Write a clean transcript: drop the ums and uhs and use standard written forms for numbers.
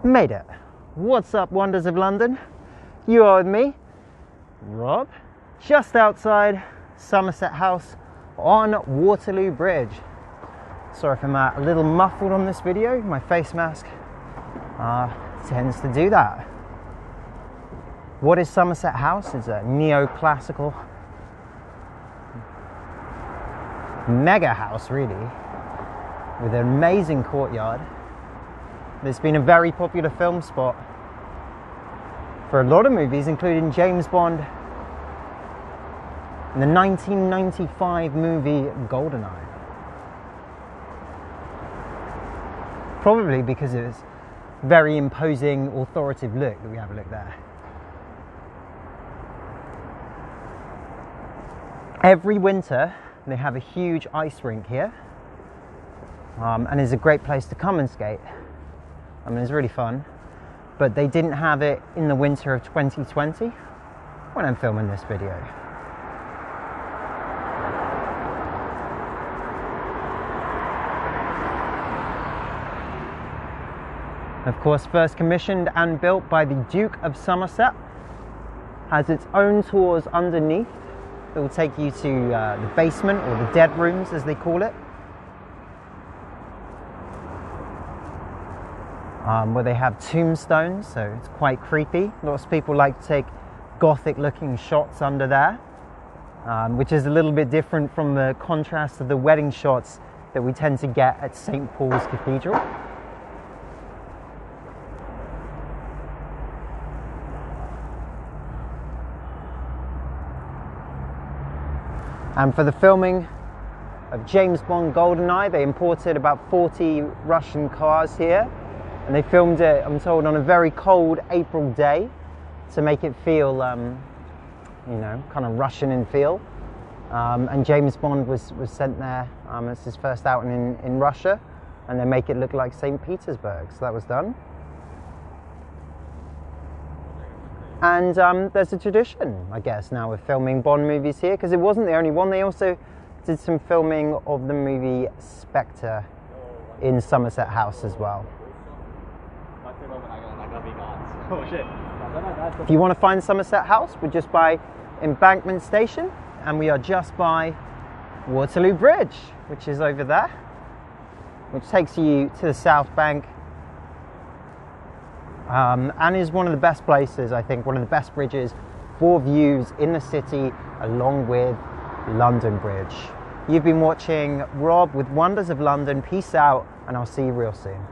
Made it. What's up, wonders of London? You are with me, Rob, just outside Somerset House on Waterloo Bridge. Sorry if I'm a little muffled on this video. My face mask tends to do that. What is Somerset House? It's a neoclassical mega house, really, with an amazing courtyard. It's been a very popular film spot for a lot of movies, including James Bond and the 1995 movie GoldenEye. Probably because of its very imposing, authoritative look that we have a look there. Every winter they have a huge ice rink here, and it's a great place to come and skate. I mean, it's really fun, but they didn't have it in the winter of 2020 when I'm filming this video. Of course, first commissioned and built by the Duke of Somerset, has its own tours underneath that will take you to the basement, or the dead rooms as they call it. Where they have tombstones, so it's quite creepy. Lots of people like to take gothic looking shots under there, which is a little bit different from the contrast of the wedding shots that we tend to get at St. Paul's Cathedral. And for the filming of James Bond GoldenEye, they imported about 40 Russian cars here. And they filmed it, I'm told, on a very cold April day to make it feel, you know, kind of Russian in feel. And James Bond was sent there as his first outing in Russia, and they make it look like St. Petersburg, so that was done. And there's a tradition, I guess, now with filming Bond movies here, because it wasn't the only one. They also did some filming of the movie Spectre in Somerset House as well. If you want to find Somerset House, we're just by Embankment Station, and we are just by Waterloo Bridge, which is over there, which takes you to the South Bank, and is one of the best places, I think, one of the best bridges for views in the city, along with London Bridge. You've been watching Rob with Wonders of London. Peace out, and I'll see you real soon.